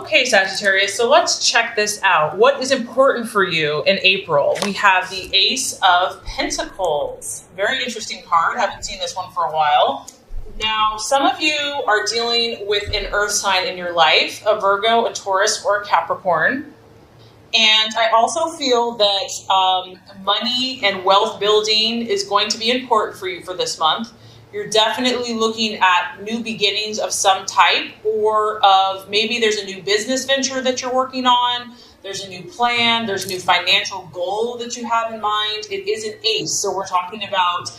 Okay, Sagittarius, so let's check this out. What is important for you in April? We have the Ace of Pentacles. Very interesting card. Haven't seen this one for a while. Now, some of you are dealing with an earth sign in your life, a Virgo, a Taurus, or a Capricorn. And I also feel that money and wealth building is going to be important for you for this month. You're definitely looking at new beginnings of some type, or of maybe there's a new business venture that you're working on. There's a new plan. There's a new financial goal that you have in mind. It is an ace. So we're talking about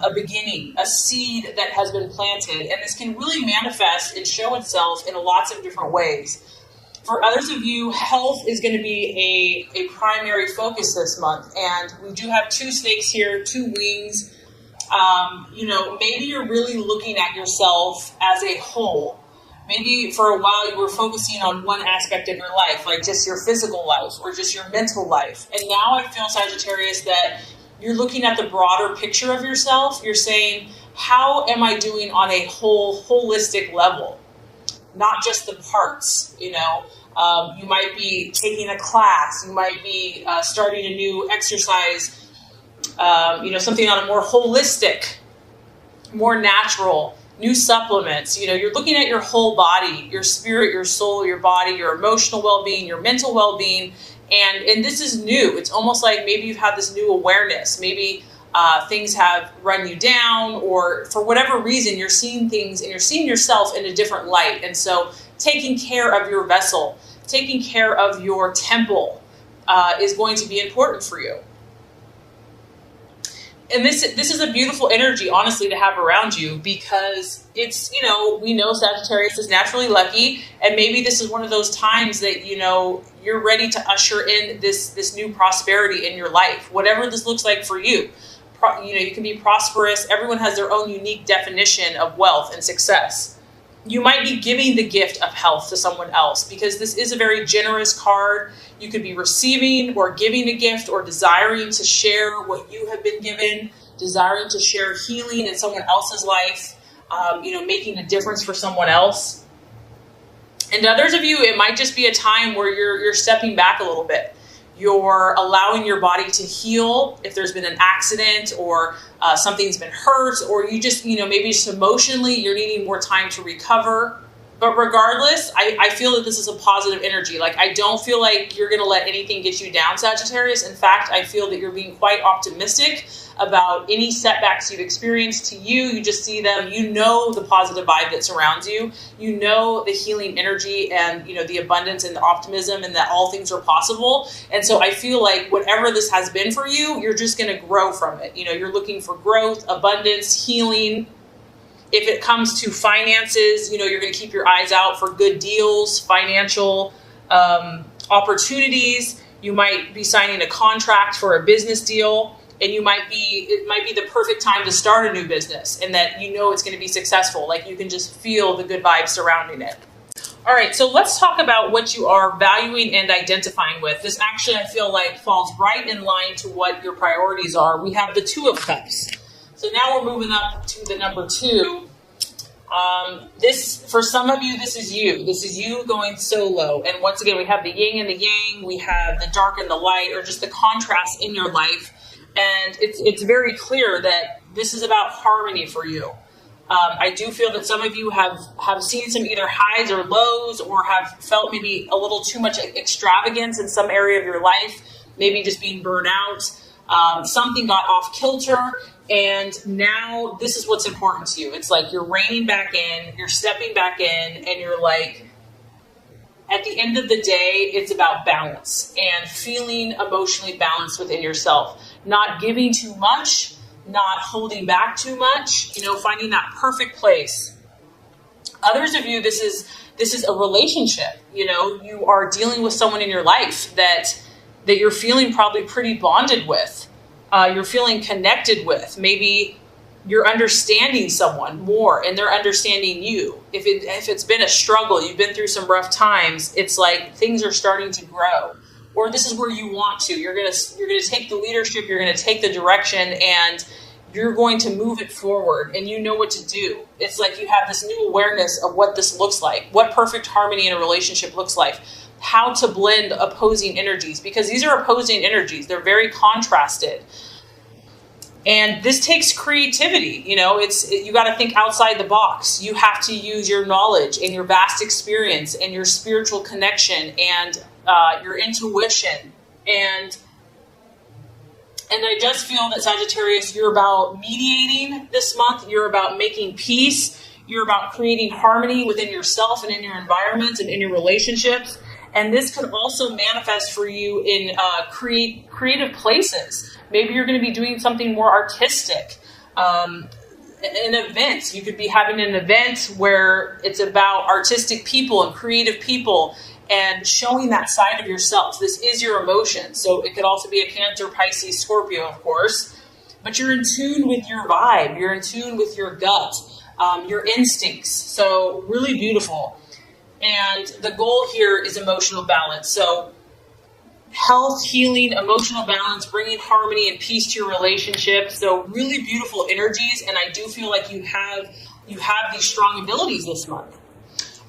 a beginning, a seed that has been planted. And this can really manifest and show itself in lots of different ways. For others of you, health is going to be a primary focus this month. And we do have two snakes here, two wings. Maybe you're really looking at yourself as a whole. Maybe for a while you were focusing on one aspect of your life, like just your physical life or just your mental life. And now I feel, Sagittarius, that you're looking at the broader picture of yourself. You're saying, how am I doing on a holistic level? Not just the parts, you might be taking a class. You might be starting a new exercise, something on a more holistic, more natural, new supplements. You're looking at your whole body, your spirit, your soul, your body, your emotional well-being, your mental well-being. And this is new. It's almost like maybe you've had this new awareness. Maybe things have run you down, or for whatever reason, you're seeing things and you're seeing yourself in a different light. And so taking care of your vessel, taking care of your temple is going to be important for you. And this is a beautiful energy, honestly, to have around you, because it's, we know Sagittarius is naturally lucky. And maybe this is one of those times that, you're ready to usher in this new prosperity in your life, whatever this looks like for you. You can be prosperous. Everyone has their own unique definition of wealth and success. You might be giving the gift of health to someone else, because this is a very generous card. You could be receiving or giving a gift, or desiring to share what you have been given, desiring to share healing in someone else's life, making a difference for someone else. And others of you, it might just be a time where you're stepping back a little bit. You're allowing your body to heal if there's been an accident, or something's been hurt, or you just, maybe just emotionally you're needing more time to recover. But regardless, I feel that this is a positive energy. Like, I don't feel like you're going to let anything get you down, Sagittarius. In fact, I feel that you're being quite optimistic about any setbacks you've experienced. To you just see them, the positive vibe that surrounds you, the healing energy, and, the abundance and the optimism, and that all things are possible. And so I feel like whatever this has been for you, you're just going to grow from it. You're looking for growth, abundance, healing. If it comes to finances, you're going to keep your eyes out for good deals, financial opportunities. You might be signing a contract for a business deal, and it might be the perfect time to start a new business, and that it's going to be successful. Like, you can just feel the good vibes surrounding it. All right, so let's talk about what you are valuing and identifying with. This actually, I feel like, falls right in line to what your priorities are. We have the Two of Cups. So now we're moving up to the number 2. For some of you, this is you. This is you going solo. And once again, we have the yin and the yang. We have the dark and the light, or just the contrast in your life. And it's very clear that this is about harmony for you. I do feel that some of you have seen some either highs or lows, or have felt maybe a little too much extravagance in some area of your life, maybe just being burned out. Something got off kilter. And now this is what's important to you. It's like you're reining back in, you're stepping back in, and you're like, at the end of the day, it's about balance and feeling emotionally balanced within yourself. Not giving too much, not holding back too much, finding that perfect place. Others of you, this is a relationship. You are dealing with someone in your life that you're feeling probably pretty bonded with. You're feeling connected with. Maybe you're understanding someone more, and they're understanding you. If it's been a struggle, you've been through some rough times, it's like things are starting to grow. Or this is where you want to. You're gonna take the leadership. You're gonna take the direction, and you're going to move it forward and you know what to do. It's like you have this new awareness of what this looks like, what perfect harmony in a relationship looks like, how to blend opposing energies, because these are opposing energies. They're very contrasted. And this takes creativity. You got to think outside the box. You have to use your knowledge and your vast experience and your spiritual connection and your intuition. And I just feel that, Sagittarius, you're about mediating this month. You're about making peace. You're about creating harmony within yourself and in your environment and in your relationships. And this could also manifest for you in creative places. Maybe you're going to be doing something more artistic. An event. You could be having an event where it's about artistic people and creative people and showing that side of yourself. This is your emotion. So it could also be a Cancer, Pisces, Scorpio, of course. But you're in tune with your vibe. You're in tune with your gut, your instincts. So really beautiful. And the goal here is emotional balance. So health, healing, emotional balance, bringing harmony and peace to your relationship. So really beautiful energies. And I do feel like you have these strong abilities this month.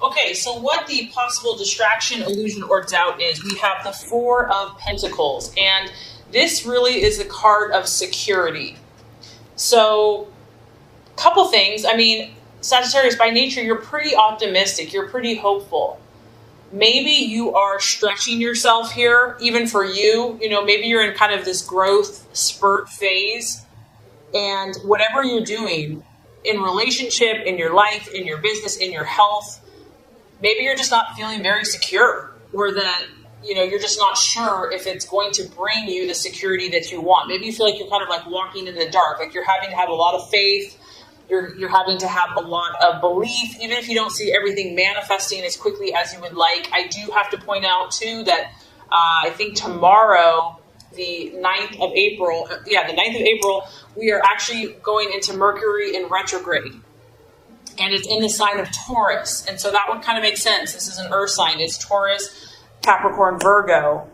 Okay, so what the possible distraction, illusion, or doubt is, we have the Four of Pentacles. And this really is the card of security. So a couple things. I mean, Sagittarius, by nature, you're pretty optimistic. You're pretty hopeful. Maybe you are stretching yourself here, even for you. Maybe you're in kind of this growth spurt phase. And whatever you're doing in relationship, in your life, in your business, in your health, maybe you're just not feeling very secure, or that, you're just not sure if it's going to bring you the security that you want. Maybe you feel like you're kind of like walking in the dark, like you're having to have a lot of faith. You're having to have a lot of belief, even if you don't see everything manifesting as quickly as you would like. I do have to point out, too, that I think tomorrow, the 9th of April, we are actually going into Mercury in retrograde. And it's in the sign of Taurus. And so that would kind of make sense. This is an earth sign. It's Taurus, Capricorn, Virgo.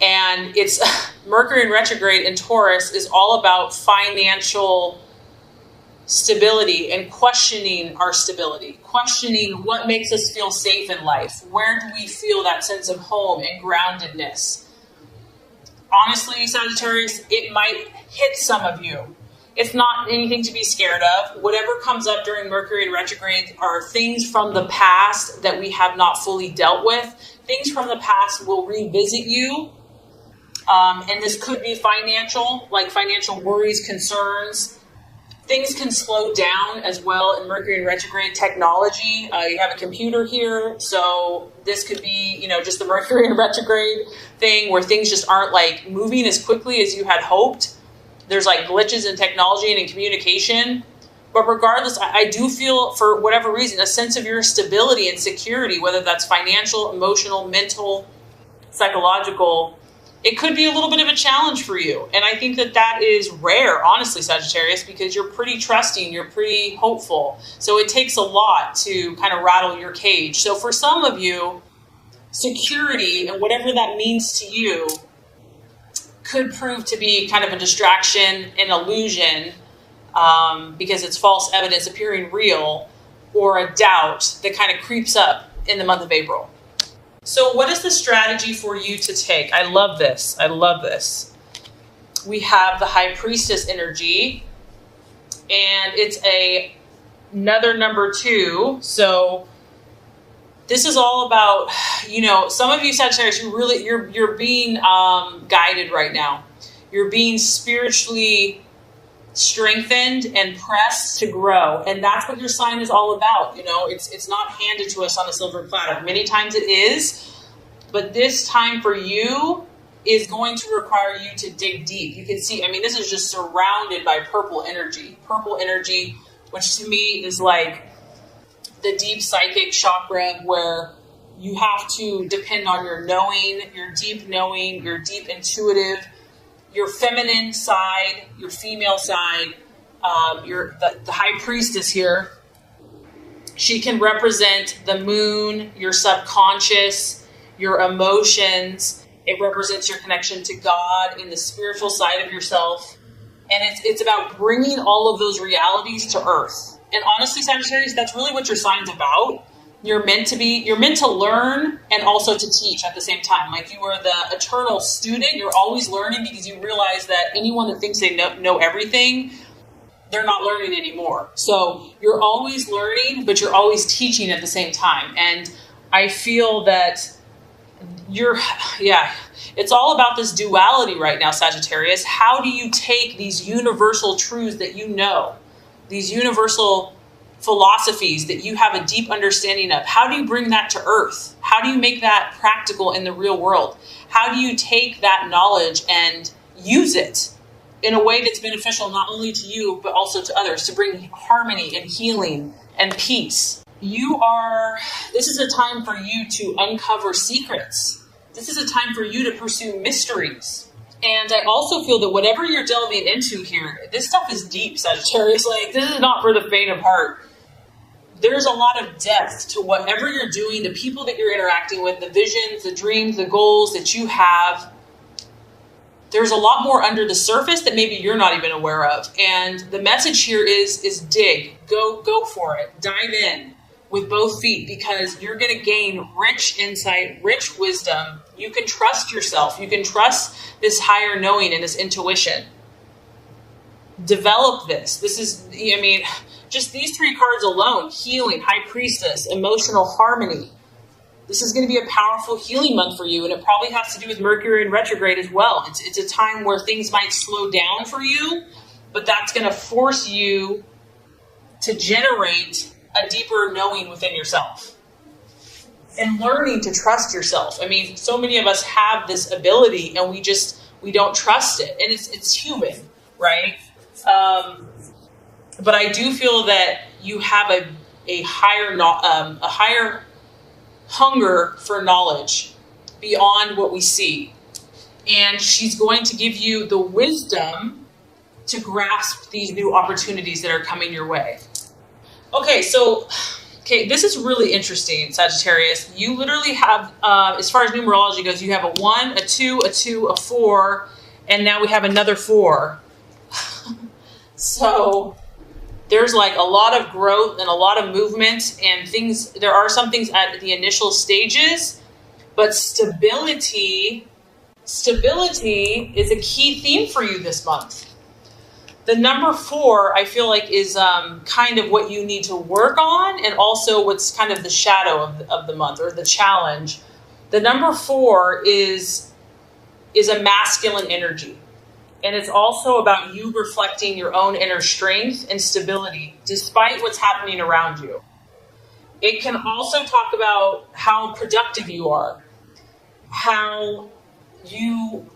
And it's Mercury in retrograde in Taurus is all about financial stability and questioning our stability, questioning what makes us feel safe in life. Where do we feel that sense of home and groundedness? Honestly, Sagittarius, it might hit some of you. It's not anything to be scared of. Whatever comes up during Mercury in retrograde are things from the past that we have not fully dealt with. Things from the past will revisit you. And this could be financial, like financial worries, concerns. Things can slow down as well in Mercury in retrograde. Technology, you have a computer here, so this could be, just the Mercury in retrograde thing where things just aren't like moving as quickly as you had hoped. There's like glitches in technology and in communication. But regardless, I do feel, for whatever reason, a sense of your stability and security, whether that's financial, emotional, mental, psychological. It could be a little bit of a challenge for you. And I think that is rare, honestly, Sagittarius, because you're pretty trusting, you're pretty hopeful. So it takes a lot to kind of rattle your cage. So for some of you, security and whatever that means to you could prove to be kind of a distraction, an illusion, because it's false evidence appearing real, or a doubt that kind of creeps up in the month of April. So what is the strategy for you to take? I love this. I love this. We have the High Priestess energy, and it's another number 2. So this is all about, some of you Sagittarius, you're being guided right now. You're being spiritually strengthened and pressed to grow. And that's what your sign is all about. It's not handed to us on a silver platter. Many times it is, but this time for you is going to require you to dig deep. You can see, this is just surrounded by purple energy. Purple energy, which to me is like the deep psychic chakra, where you have to depend on your knowing, your deep intuitive, your feminine side, your female side. The High Priestess here, she can represent the moon, your subconscious, your emotions. It represents your connection to God in the spiritual side of yourself. And it's about bringing all of those realities to earth. And honestly, Sagittarius, that's really what your sign's about. You're meant to learn and also to teach at the same time. Like you are the eternal student. You're always learning because you realize that anyone that thinks they know everything, they're not learning anymore. So you're always learning, but you're always teaching at the same time. And I feel that it's all about this duality right now, Sagittarius. How do you take these universal truths that you know, these universal philosophies that you have a deep understanding of? How do you bring that to earth? How do you make that practical in the real world? How do you take that knowledge and use it in a way that's beneficial not only to you, but also to others, to bring harmony and healing and peace? This is a time for you to uncover secrets. This is a time for you to pursue mysteries. And I also feel that whatever you're delving into here, this stuff is deep, Sagittarius. Like, this is not for the faint of heart. There's a lot of depth to whatever you're doing, the people that you're interacting with, the visions, the dreams, the goals that you have. There's a lot more under the surface that maybe you're not even aware of. And the message here is dig. Go for it. Dive in with both feet, because you're going to gain rich insight, rich wisdom. You can trust yourself. You can trust this higher knowing and this intuition. Develop this. Just these three cards alone: healing, high priestess, emotional harmony. This is going to be a powerful healing month for you, and it probably has to do with Mercury in retrograde as well. It's a time where things might slow down for you, but that's going to force you to generate a deeper knowing within yourself and learning to trust yourself. I mean, so many of us have this ability and we don't trust it, and it's human, right? But I do feel that you have a higher hunger for knowledge beyond what we see. And she's going to give you the wisdom to grasp these new opportunities that are coming your way. Okay, this is really interesting, Sagittarius. You literally have, as far as numerology goes, you have a 1, a 2, a 2, a 4, and now we have another 4. So there's like a lot of growth and a lot of movement and things. There are some things at the initial stages, but stability is a key theme for you this month. The number 4, I feel like, is kind of what you need to work on, and also what's kind of the shadow of the month, or the challenge. The number 4 is a masculine energy. And it's also about you reflecting your own inner strength and stability, despite what's happening around you. It can also talk about how productive you are, how you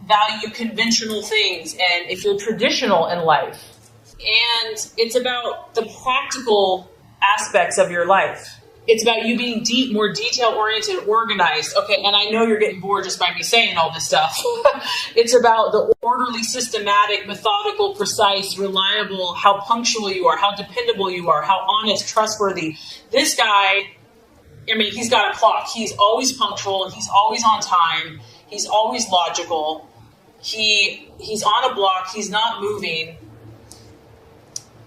value conventional things, and if you're traditional in life. And it's about the practical aspects of your life. It's about you being more detail-oriented, organized. Okay, and I know you're getting bored just by me saying all this stuff. It's about the orderly, systematic, methodical, precise, reliable, how punctual you are, how dependable you are, how honest, trustworthy. This guy, he's got a clock. He's always punctual. He's always on time. He's always logical. He's on a block. He's not moving.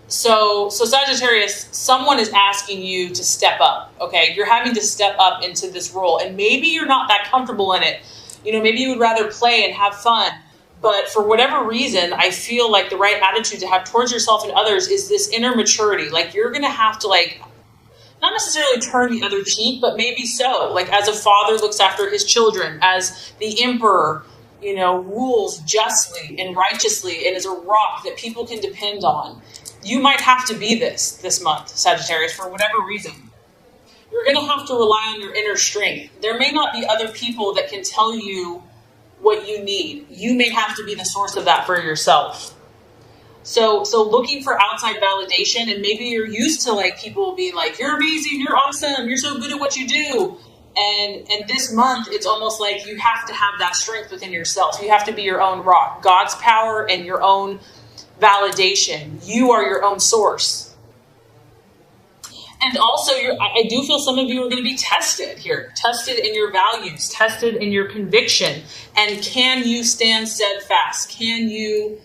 So Sagittarius, someone is asking you to step up, okay? You're having to step up into this role, and maybe you're not that comfortable in it. Maybe you would rather play and have fun, but for whatever reason, I feel like the right attitude to have towards yourself and others is this inner maturity. Like, you're going to have to, not necessarily turn the other cheek, but maybe so. Like, as a father looks after his children, as the emperor, rules justly and righteously and is a rock that people can depend on. You might have to be this month, Sagittarius, for whatever reason. You're going to have to rely on your inner strength. There may not be other people that can tell you what you need. You may have to be the source of that for yourself. So looking for outside validation, and maybe you're used to people being like, you're amazing, you're awesome, you're so good at what you do. And this month, it's almost like you have to have that strength within yourself. You have to be your own rock, God's power and your own validation. You are your own source. And also, I do feel some of you are going to be tested here, tested in your values, tested in your conviction. And can you stand steadfast? Can you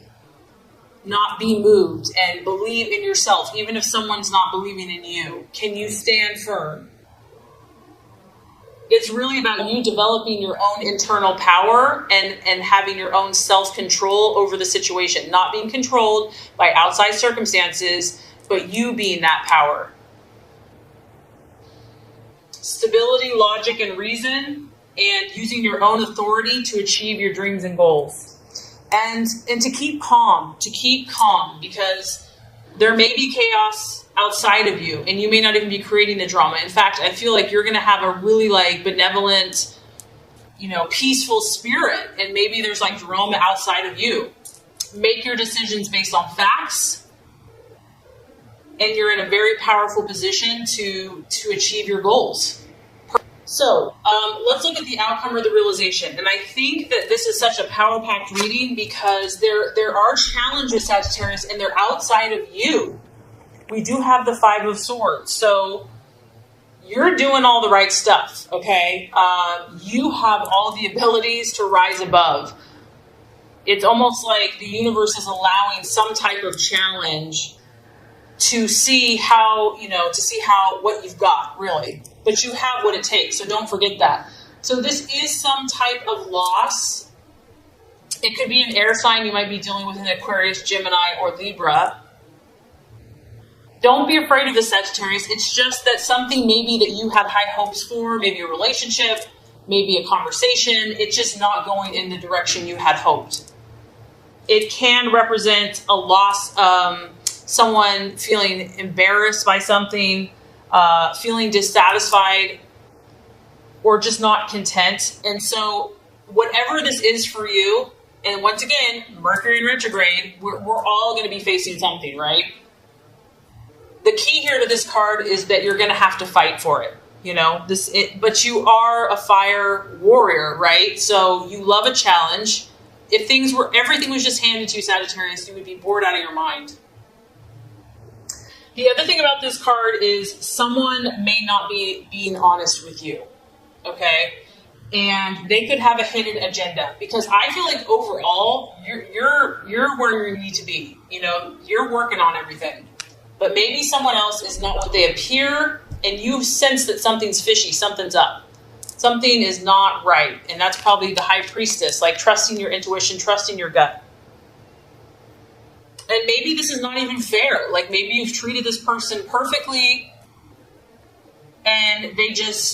not be moved and believe in yourself, even if someone's not believing in you? Can you stand firm? It's really about you developing your own internal power and having your own self-control over the situation, not being controlled by outside circumstances, but you being that power. Stability, logic, and reason, and using your own authority to achieve your dreams and goals. And to keep calm, because there may be chaos outside of you, and you may not even be creating the drama. In fact, I feel like you're going to have a really benevolent, peaceful spirit, and maybe there's drama outside of you. Make your decisions based on facts, and you're in a very powerful position to achieve your goals. So let's look at the outcome or the realization. And I think that this is such a power-packed reading because there are challenges, Sagittarius, and they're outside of you. We do have the Five of Swords. So you're doing all the right stuff, okay? You have all the abilities to rise above. It's almost like the universe is allowing some type of challenge to see how, what you've got, really. But you have what it takes, so don't forget that. So this is some type of loss. It could be an air sign. You might be dealing with an Aquarius, Gemini, or Libra. Don't be afraid of the Sagittarius. It's just that something maybe that you had high hopes for, maybe a relationship, maybe a conversation, it's just not going in the direction you had hoped. It can represent a loss, someone feeling embarrassed by something, feeling dissatisfied, or just not content. And so whatever this is for you, and once again, Mercury in retrograde, we're all going to be facing something, right? The key here to this card is that you're going to have to fight for it. But you are a fire warrior, right? So you love a challenge. If everything was just handed to you, Sagittarius, you would be bored out of your mind. The other thing about this card is someone may not be being honest with you, okay? And they could have a hidden agenda, because I feel like overall you're where you need to be. You're working on everything, but maybe someone else is not what they appear, and you sense that something's fishy, something's up, something is not right, and that's probably the High Priestess, trusting your intuition, trusting your gut. And maybe this is not even fair. Maybe you've treated this person perfectly and they just